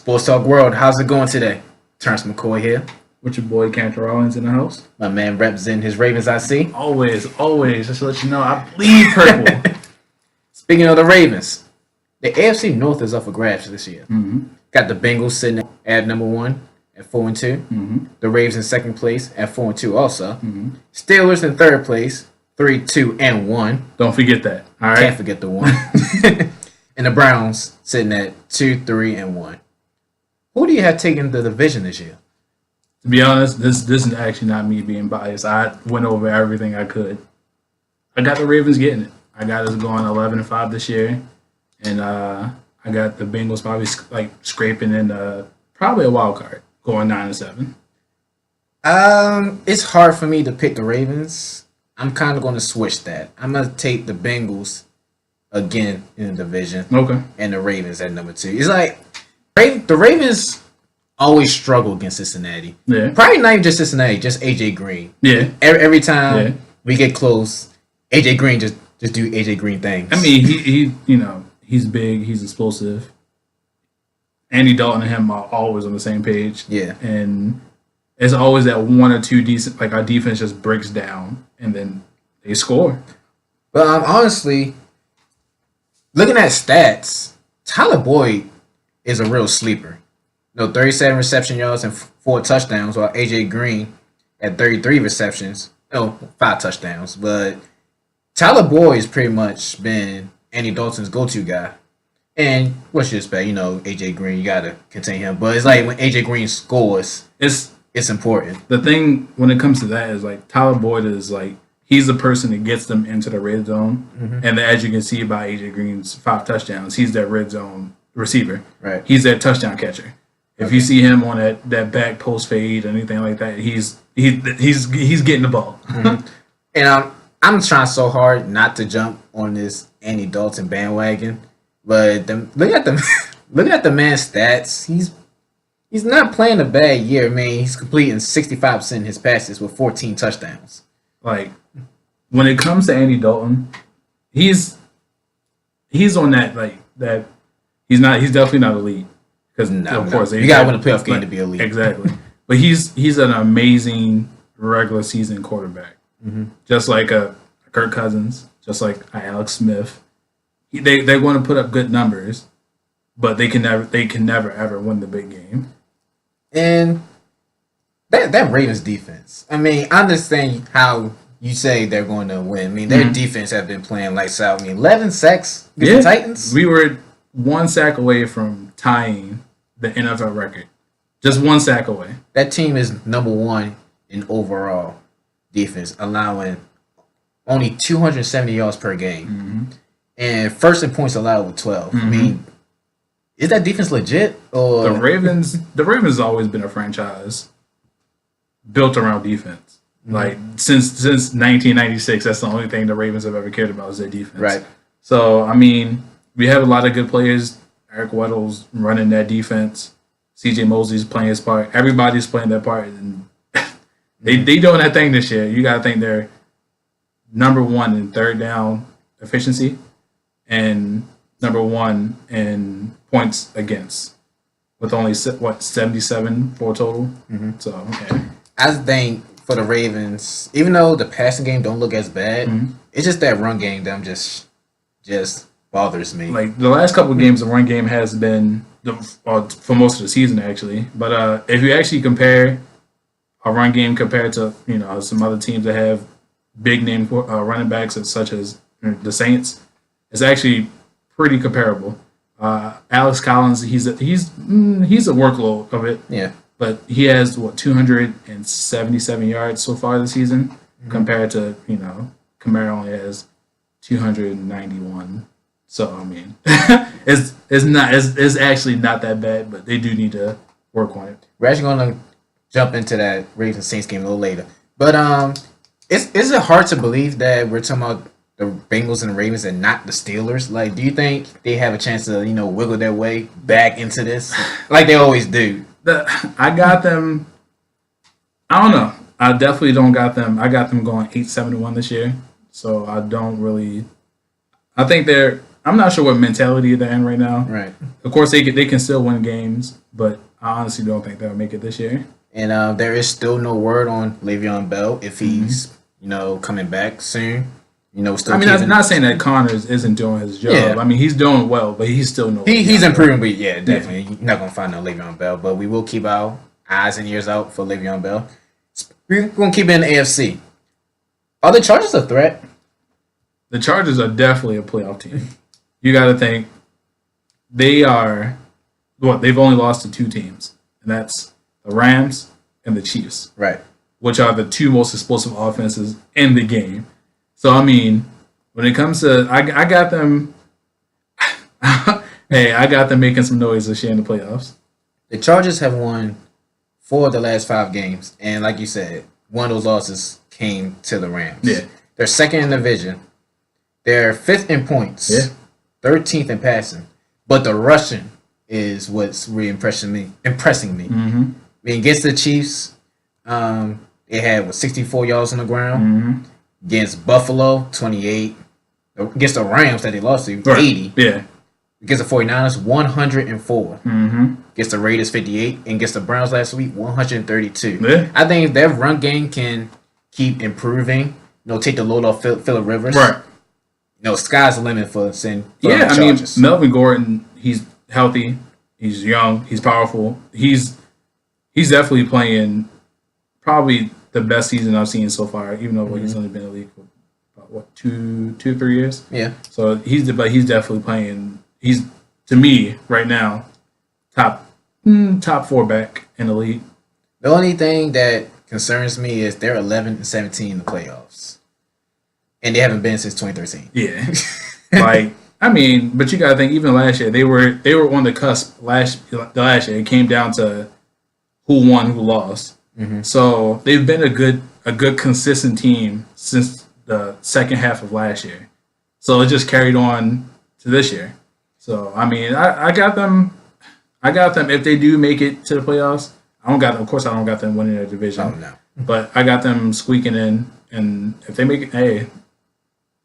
Sports Talk World, how's it going today? Terrence McCoy here. With your boy Cantor Rollins in the house. My man representing his Ravens, I see. Always. Just to let you know, I bleed purple. Speaking of the Ravens, the AFC North is up for grabs this year. Mm-hmm. Got the Bengals sitting at number 1 at 4-2. Mm-hmm. The Ravens in second place at 4-2 also. Mm-hmm. Steelers in third place, 3-2-1. Don't forget that. All right. Can't forget the one. And the Browns sitting at 2-3-1. Who do you have taking the division this year? To be honest, this is actually not me being biased. I went over everything I could. I got the Ravens getting it. I got us going 11-5 this year, and I got the Bengals probably scraping in probably a wild card, going 9-7. It's hard for me to pick the Ravens. I'm kind of going to switch that. I'm going to take the Bengals again in the division. Okay. And the Ravens at number 2. It's like the Ravens always struggle against Cincinnati. Yeah. Probably not even just Cincinnati, just AJ Green. Yeah. Every time we get close, AJ Green just do AJ Green things. I mean, he's big, he's explosive. Andy Dalton and him are always on the same page. Yeah. And it's always that one or two decent, our defense just breaks down and then they score. But honestly, looking at stats, Tyler Boyd is a real sleeper. 37 reception yards and 4 touchdowns, while AJ Green had 33 receptions. 5 touchdowns. But Tyler Boyd has pretty much been Andy Dalton's go-to guy. And what you expect? AJ Green, you got to contain him. But it's like when AJ Green scores, it's important. The thing when it comes to that is Tyler Boyd is he's the person that gets them into the red zone. Mm-hmm. And as you can see by AJ Green's 5 touchdowns, he's that red zone receiver. Right. He's that touchdown catcher. If you see him on that back post fade or anything like that, he's getting the ball. Mm-hmm. And I'm trying so hard not to jump on this Andy Dalton bandwagon, but look at the man's stats. He's not playing a bad year. I mean, he's completing 65% of his passes with 14 touchdowns. When it comes to Andy Dalton, he's on that he's definitely not elite. Because of course you gotta win a playoff game to be elite. Exactly, but he's an amazing regular season quarterback, just like a Kirk Cousins, just like Alex Smith. They're going to put up good numbers, but they can never ever win the big game. And that Ravens defense. I mean, I understand how you say they're going to win. I mean, their defense have been playing lights out. I mean, 11 sacks against the Titans. We were 1 sack away from tying the NFL record. Just 1 sack away. That team is number 1 in overall defense, allowing only 270 yards per game. Mm-hmm. And first in points allowed with 12. Mm-hmm. I mean, is that defense legit? Or The Ravens has always been a franchise built around defense. Since 1996, that's the only thing the Ravens have ever cared about is their defense. Right. So, I mean, we have a lot of good players. Eric Weddle's running that defense. C.J. Mosley's playing his part. Everybody's playing their part. And they doing that thing this year. You got to think they're number 1 in third down efficiency and number 1 in points against with only, 77 for total? Mm-hmm. So, yeah. I think for the Ravens, even though the passing game don't look as bad, it's just that run game that just bothers me. The last couple of games, the run game has been for most of the season actually. But if you actually compare a run game compared to some other teams that have big name running backs such as the Saints, it's actually pretty comparable. Alex Collins, he's a workload of it. Yeah. But he has 277 yards so far this season compared to Kamara only has 291. So I mean, it's actually not that bad, but they do need to work on it. We're actually going to jump into that Ravens Saints game a little later, but is it hard to believe that we're talking about the Bengals and the Ravens and not the Steelers? Do you think they have a chance to wiggle their way back into this like they always do? I got them. I don't know. I definitely don't got them. I got them going 8-7-1 this year. So I don't really. I think they're I'm not sure what mentality they're in right now. Right. Of course, they can still win games, but I honestly don't think they'll make it this year. And there is still no word on Le'Veon Bell if he's coming back soon. Still. I mean, I'm not saying that Connors isn't doing his job. Yeah. I mean, he's doing well, but he's still no. He's improving, but yeah, definitely you're not gonna find no Le'Veon Bell. But we will keep our eyes and ears out for Le'Veon Bell. We're gonna keep it in the AFC. Are the Chargers a threat? The Chargers are definitely a playoff team. You got to think they are. What they've only lost to 2 teams, and that's the Rams and the Chiefs, Right. which are the 2 most explosive offenses in the game. So I mean, when it comes to, I got them. Hey, I got them making some noise this year in the playoffs. The Chargers have won 4 of the last 5 games, and like you said, one of those losses came to the Rams. Yeah. They're second in the division. They're 5th in points. Yeah. 13th in passing. But the rushing is what's really impressing me. Mm-hmm. I mean, against the Chiefs, they had 64 yards on the ground. Mm-hmm. Against Buffalo, 28. Against the Rams that they lost to, Right. 80. Yeah. Against the 49ers, 104. Mm-hmm. Against the Raiders, 58. And against the Browns last week, 132. Yeah. I think if their run game can keep improving, take the load off Phillip Rivers. Right. Sky's the limit for Yeah, I mean, Chargers. Melvin Gordon, he's healthy, he's young, he's powerful. He's definitely playing probably the best season I've seen so far, even though he's only been in the league for about 2-3 years. Yeah. So he's definitely playing. He's, to me right now, top 4 back in the league. The only thing that concerns me is they're 11-17 in the playoffs, and they haven't been since 2013. Yeah, like I mean, but you gotta think even last year they were on the cusp. Last year it came down to who won, who lost. Mm-hmm. So they've been a good consistent team since the second half of last year. So it just carried on to this year. So I mean, I got them. If they do make it to the playoffs, of course I don't got them winning their division. Oh no. But I got them squeaking in, and if they make it, hey,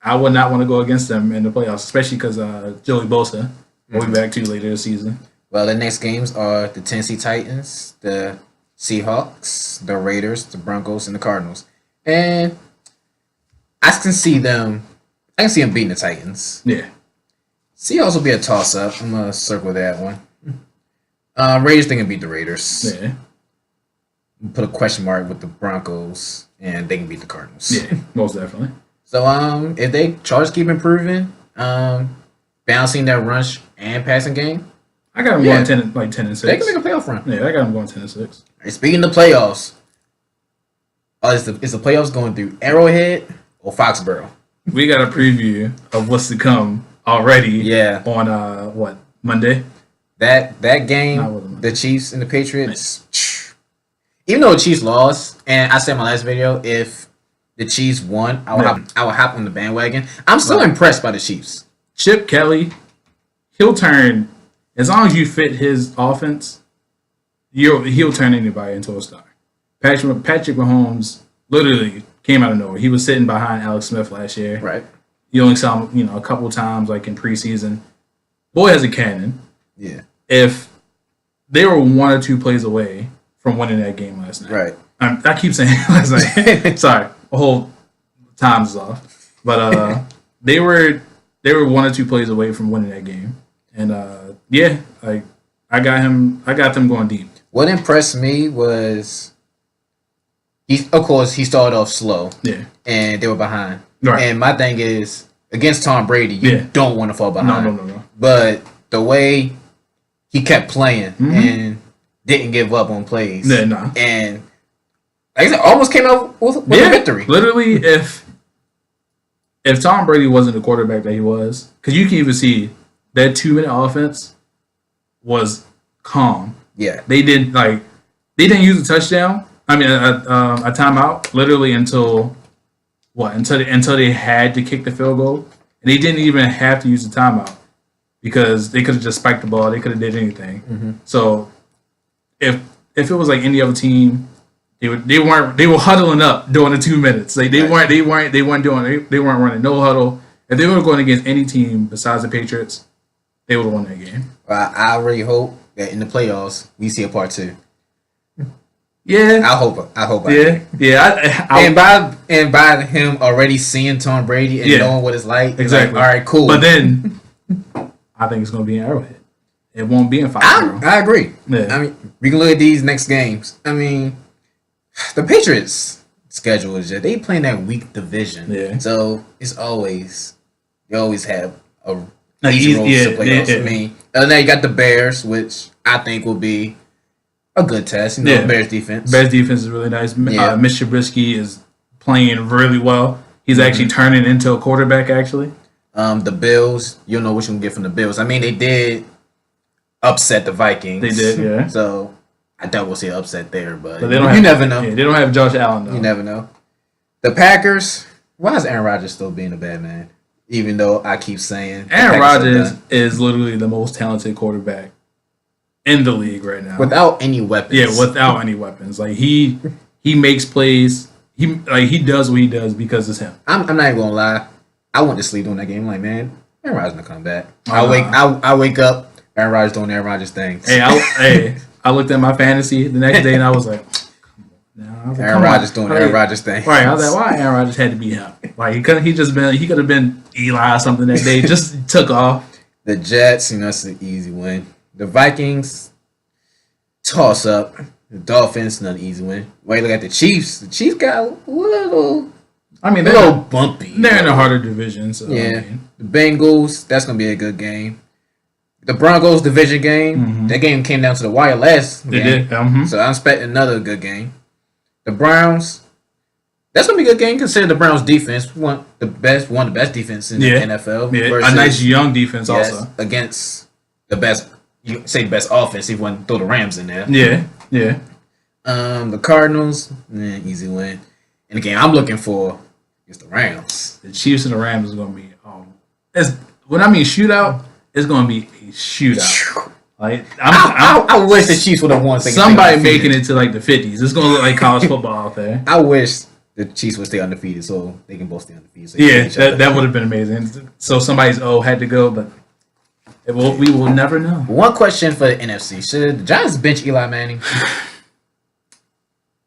I would not want to go against them in the playoffs, especially because Joey Bosa will be back to later this season. Well, the next games are the Tennessee Titans, the Seahawks, the Raiders, the Broncos, and the Cardinals. And I can see them beating the Titans. Yeah. Seahawks will be a toss-up. I'm going to circle that one. Raiders, they can beat the Raiders. Yeah. Put a question mark with the Broncos, and they can beat the Cardinals. Yeah, most definitely. So if they Chargers keep improving, balancing their rush and passing game, I got them going 10-6. they can make a playoff run. Yeah, I got them going 10-6. Right, speaking of playoffs, is the playoffs going through Arrowhead or Foxborough? We got a preview of what's to come already. Yeah. On Monday? That game, Not with them. the Chiefs and the Patriots. Even though the Chiefs lost, and I said in my last video, if the Chiefs won, I would hop on the bandwagon. I'm still impressed by the Chiefs. Chip Kelly, he'll turn, as long as you fit his offense, he'll turn anybody into a star. Patrick Mahomes literally came out of nowhere. He was sitting behind Alex Smith last year. Right. You only saw him, a couple times, like in preseason. Boy has a cannon. Yeah. If they were 1 or 2 plays away from winning that game last night. Right. I keep saying last night. Sorry, the whole time's off. But they were 1 or 2 plays away from winning that game. And I got them going deep. What impressed me was he started off slow. Yeah. And they were behind. Right. And my thing is, against Tom Brady, you don't want to fall behind. No. But the way he kept playing and didn't give up on plays. Yeah, no. And like I said, almost came out with a victory. Literally, if Tom Brady wasn't the quarterback that he was, because you can even see that 2-minute offense was calm. Yeah. They didn't use a touchdown. I mean, a timeout literally until they had to kick the field goal, and they didn't even have to use the timeout because they could have just spiked the ball. They could have did anything. Mm-hmm. So if it was like any other team, they were huddling up during the 2 minutes. Like they weren't running no huddle. If they were going against any team besides the Patriots, they would have won that game. I really hope that in the playoffs we see a part 2. Yeah, I hope. yeah. And by him already seeing Tom Brady and knowing what it's like, exactly. Like, all right, cool. But then I think it's going to be in Arrowhead. It won't be in Foxborough. I agree. Yeah. I mean, we can look at these next games. I mean, the Patriots' schedule is just they playing that weak division. Yeah. So it's always they always have a Like, easy road to playoffs. yeah. I mean, and then you got the Bears, which I think will be a good test. You know, Yeah. Bears defense. Bears defense is really nice. Yeah. Mitch Trubisky is playing really well. He's actually turning into a quarterback, actually. The Bills, you'll know what you can get from the Bills. I mean, they did upset the Vikings. They did, yeah. So I doubt we'll see an upset there, but But they don't you have, never know. Yeah, they don't have Josh Allen, though. You never know. The Packers, why is Aaron Rodgers still being a bad man? Even though I keep saying the Aaron Packers are Rodgers done. is literally the most talented quarterback in the league right now. Without any weapons. Yeah, without any weapons. Like he makes plays. He does what he does because it's him. I'm not even gonna lie. I went to sleep during that game. I'm like, man, Aaron Rodgers gonna come back. Oh, I wake up. Aaron Rodgers doing Aaron Rodgers things. I looked at my fantasy the next day and I was like, come on. Now, I was like, Aaron Rodgers doing Aaron Rodgers things. Right, I was like, why Aaron Rodgers had to be him? Like he could have been Eli or something that day. Just took off. The Jets, that's an easy win. The Vikings, toss up. The Dolphins, another easy win. Wait, look at the Chiefs. The Chiefs got a little bumpy. They're in a harder division, so Yeah. I mean, The Bengals, that's gonna be a good game. The Broncos division game, that game came down to the wire last they game. did. So I'm expecting another good game. The Browns, that's gonna be a good game considering the Browns defense one of the best defense in the NFL. Yeah, versus- a nice young defense yes, also. against the best. You say the best offense, even when throw the Rams in there. Yeah, yeah. The Cardinals, easy win. And the game I'm looking for is the Rams. The Chiefs and the Rams is going to be. When I mean shootout, it's going to be a shootout. Like I wish the Chiefs would have won. Somebody making it to like the 50s. It's going to look like college football out there. I wish the Chiefs would stay undefeated so they can both stay undefeated. So Yeah, that would have been amazing. So somebody's had to go, but we will never know. One question for the NFC: should the Giants bench Eli Manning?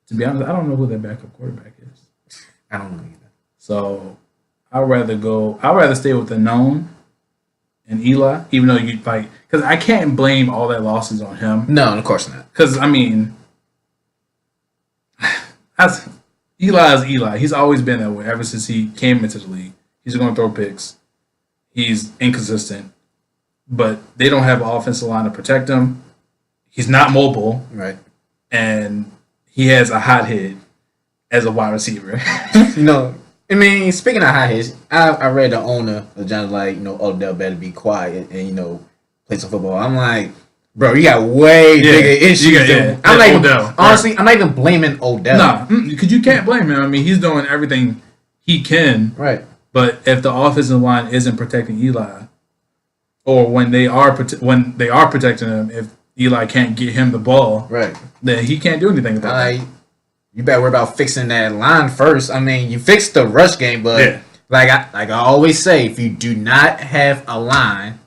To be honest, I don't know who their backup quarterback is. I don't know either. So I'd rather stay with the known and Eli, even though because I can't blame all that losses on him. No, of course not. Because I mean, Eli is Eli. He's always been that way ever since he came into the league. He's going to throw picks. He's inconsistent, but they don't have an offensive line to protect him. He's not mobile, Right. and he has a hot head as a wide receiver. I mean, speaking of high hits, I read the owner of the Giants like, Odell better be quiet and play some football. I'm like, bro, you got way bigger issues. I'm like, Odell. Honestly, I'm not even blaming Odell. Nah, because you can't blame him. I mean, he's doing everything he can. Right. But if the offensive line isn't protecting Eli, or when they are protecting him, if Eli can't get him the ball, Right. then he can't do anything about Like, you better worry about fixing that line first. I mean, you fixed the rush game, but Yeah. like I always say, if you do not have a line,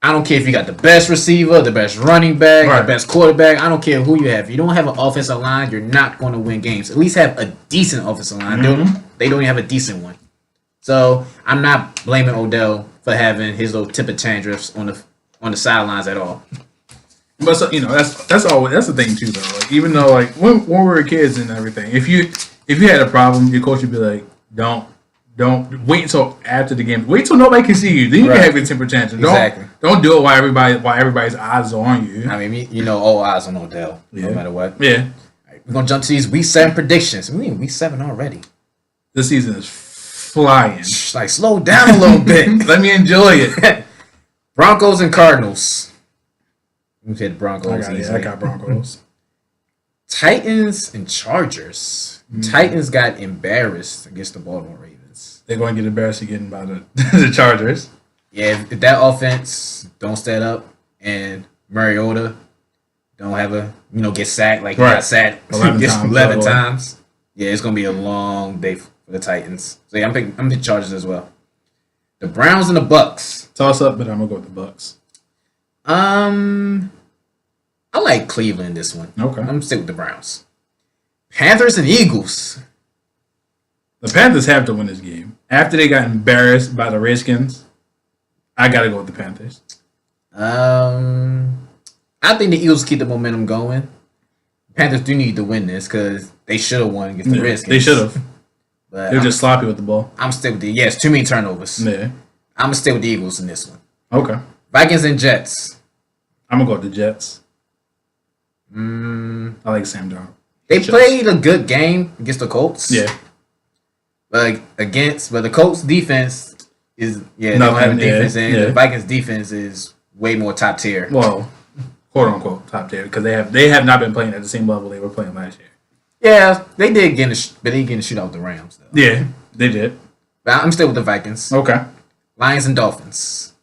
I don't care if you got the best receiver, the best running back, Right. the best quarterback. I don't care who you have. If you don't have an offensive line, you're not going to win games. At least have a decent offensive line. They don't even have a decent one. So I'm not blaming Odell for having his little temper tantrums on the sidelines at all. But so, that's the thing too though. Like even though like when we were kids and everything, if you had a problem, your coach would be like, don't wait until after the game. Wait till nobody can see you. Then you can have your temper tantrum. Exactly. Don't do it while everybody's eyes are on you. I mean, all eyes on Odell, Yeah. no matter what. Yeah. All right, we're gonna jump to these week 7 predictions. We in week 7 already. This season is flying. Like, slow down a little bit. Let me enjoy it. Broncos and Cardinals. We said Broncos. I got Broncos. Titans and Chargers. Titans got embarrassed against the Baltimore Ravens. They're going to get embarrassed again by the Chargers. Yeah, if that offense don't stand up and Mariota don't have get sacked like he got sacked 11 times. Yeah, it's gonna be a long day for the Titans. So yeah, I'm picking Chargers as well. The Browns and the Bucks. Toss up, but I'm gonna go with the Bucks. I like Cleveland this one. Okay. I'm stick with the Browns. Panthers and Eagles. The Panthers have to win this game. After they got embarrassed by the Redskins, I gotta go with the Panthers. I think the Eagles keep the momentum going. Panthers do need to win this because they should have won against the Redskins. They should have. But They're just sloppy with the ball. I'm still with the too many turnovers. Yeah. I'm gonna stay with the Eagles in this one. Okay. Vikings and Jets. I'm gonna go with the Jets. Mm, I like Sam Darnold. they played a good game against the Colts. Yeah. But the Colts defense is they No, don't have a yeah, defense, and yeah. the Vikings defense is way more top tier. Well, quote unquote top tier because they have not been playing at the same level they were playing last year. Yeah, they did get but they didn't shoot out the Rams though. Yeah, they did. But I'm still with the Vikings. Okay. Lions and Dolphins.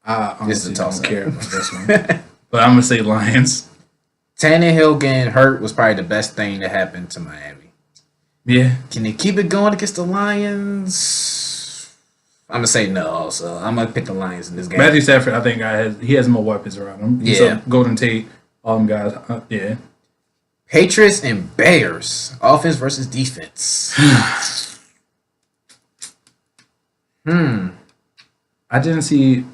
I This is a honestly toss-up. don't care about this one. But I'm gonna say Lions. Tannehill getting hurt was probably the best thing that happened to Miami. Yeah. Can they keep it going against the Lions? I'm gonna say no. So I'm gonna pick the Lions in this game. Matthew Stafford, I think he has more weapons around him. Yeah. So Golden Tate, all them guys. Yeah. Patriots and Bears. Offense versus defense. I didn't see.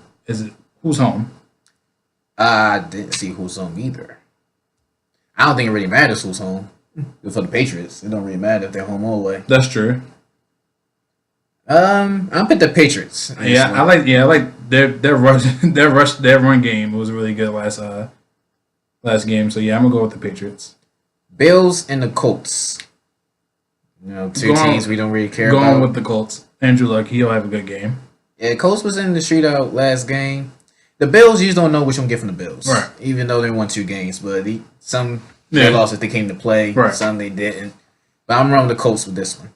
Who's home? I didn't see who's home either. I don't think it really matters who's home. For the Patriots, it don't really matter if they're home or away. That's true. I'll pick the Patriots. in this Yeah, one. I like their run game was really good last game. So yeah, I'm gonna go with the Patriots. Bills and the Colts. Two Going- teams we don't really care Going about. with the Colts. Andrew Luck, he'll have a good game. Yeah, Colts was in the shootout last game. The Bills, you just don't know which one get from the Bills. Right. Even though they won 2 games, but some Yeah. they lost if they came to play. Right. Some they didn't. But I'm running the Colts with this one.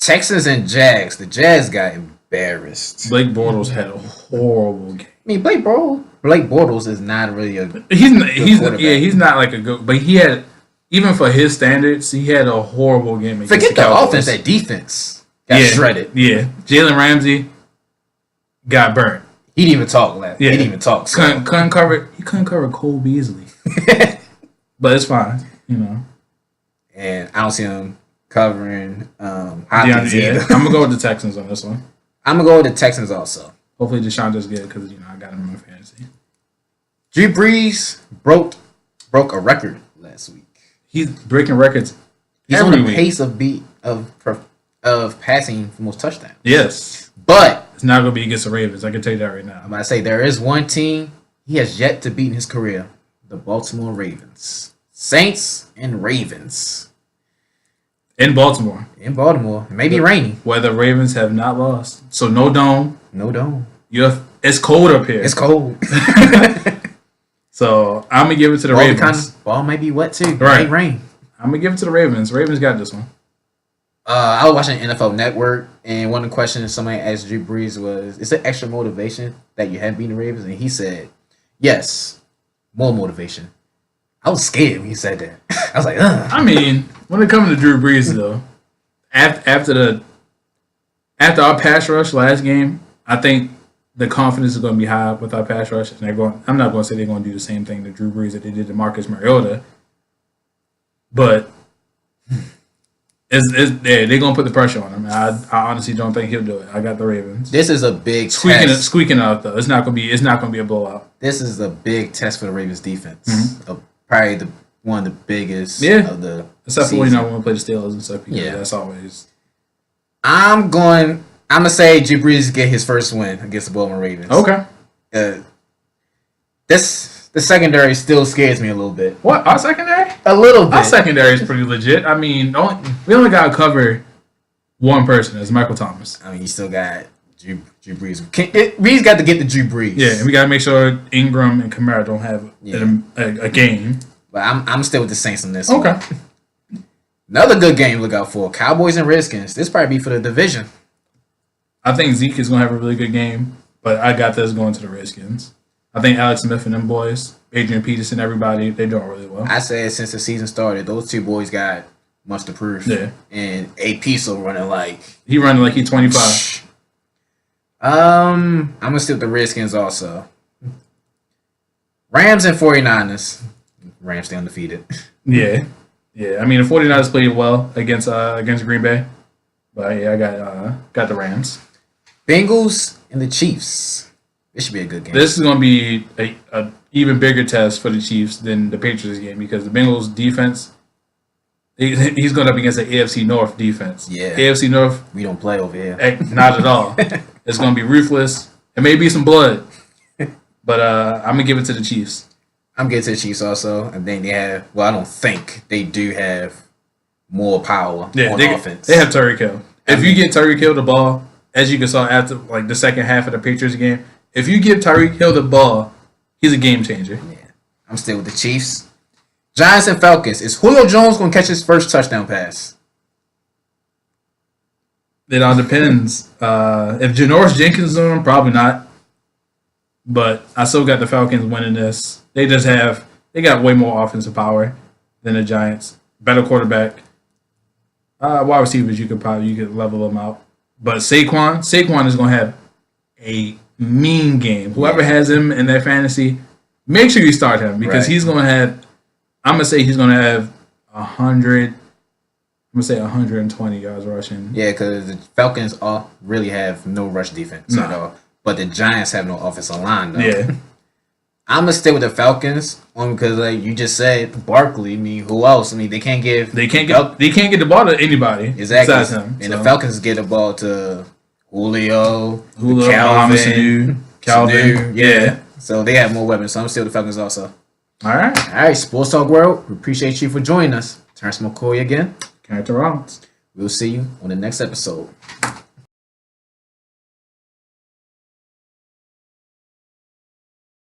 Texans and Jags. The Jags got embarrassed. Blake Bortles had a horrible game. I mean, Blake Bortles is not really a. He's not like a good, but he had, even for his standards, he had a horrible game. Against Forget the Cowboys. offense, that defense got shredded. Yeah, Jalen Ramsey got burnt. He didn't even talk last. Yeah. He didn't even talk. So. Couldn't cover Cole Beasley, but it's fine, And I don't see him covering Hopkins Yeah, either. I'm gonna go with the Texans on this one. I'm going to go with the Texans also. Hopefully, Deshaun does good because I got him in my fantasy. Drew Brees broke a record last week. He's breaking records He's every on the week. pace of passing for most touchdowns. Yes, But it's not gonna be against the Ravens. I can tell you that right now. I'm going to say there is one team he has yet to beat in his career: the Baltimore Ravens. Saints and Ravens In Baltimore, in Baltimore. It may be raining. where the Ravens have not lost, so no dome. No dome. It's cold up here. It's cold. So I'm gonna give it to the Ball, Ravens. ball might be wet too. Right. It may rain. I'm gonna give it to the Ravens. Ravens got this one. I was watching NFL Network, and one of the questions somebody asked Drew Brees was, "Is there extra motivation that you have beating the Ravens?" And he said, "Yes, more motivation." I was scared when he said that. I was like, "Ugh." I mean, when it comes to Drew Brees, though, after our pass rush last game, I think the confidence is going to be high with our pass rush, and I'm not going to say they're going to do the same thing to Drew Brees that they did to Marcus Mariota, but they're going to put the pressure on him. I honestly don't think he'll do it. I got the Ravens. This is a big Squeaking out though. It's not going to be a blowout. This is a big test for the Ravens defense. Probably one of the biggest of the Except for season. when we play the Steelers and stuff. Because Yeah. that's always. I'm gonna say Drew Brees get his first win against the Baltimore Ravens. Okay. The secondary still scares me a little bit. What? Our secondary? A little bit. Our secondary is pretty legit. I mean, we only got to cover one person. It's Michael Thomas. I mean, you still got Drew Brees. Brees got to get the Drew Brees. Yeah, and we got to make sure Ingram and Kamara don't have a game. But I'm still with the Saints on this. Okay. one. Another good game to look out for: Cowboys and Redskins. This probably be for the division. I think Zeke is going to have a really good game, but I got this going to the Redskins. I think Alex Smith and them boys, Adrian Peterson, everybody, they're doing really well. I said since the season started, those two boys got much to prove. Yeah. And AP still running like He running like he's 25. I'm gonna stick with the Redskins also. Rams and 49ers. Rams stay undefeated. Yeah. Yeah. I mean, the 49ers played well against Green Bay. But yeah, I got the Rams. Bengals and the Chiefs. This should be a good game. This is going to be a even bigger test for the Chiefs than the Patriots game because the Bengals defense, he's going up against the AFC North defense. Yeah. AFC North, We don't play over here. not at all. It's going to be ruthless. It may be some blood, but I'm going to give it to the Chiefs. I'm getting to the Chiefs also. I think they have, well, I don't think they do have more power on offense. They have Tyreek Hill. If you get Tyreek Hill the ball, as you can saw after like the second half of the Patriots game, if you give Tyreek Hill the ball, he's a game changer. Yeah. I'm still with the Chiefs. Giants and Falcons. Is Julio Jones going to catch his first touchdown pass? It all depends. If Janoris Jenkins is on him, probably not. But I still got the Falcons winning this. They got way more offensive power than the Giants. Better quarterback. Wide receivers, you could level them out. But Saquon is going to have a mean game. Whoever has him in their fantasy, make sure you start him because he's going to have. I'm gonna say he's going to have 100. I'm gonna say 120 yards rushing. Yeah, because the Falcons really have no rush defense at all. But the Giants have no offensive line though. Yeah. I'm gonna stay with the Falcons only because, like you just said, Barkley. I mean, who else? I mean, they can't get the ball to anybody exactly. besides him. And the Falcons get the ball to Julio, Calvin. Sanu, yeah. So they have more weapons. So I'm still with the Falcons also. All right. Sports Talk World. We appreciate you for joining us. Terrence McCoy again. Character Rollins. We'll see you on the next episode.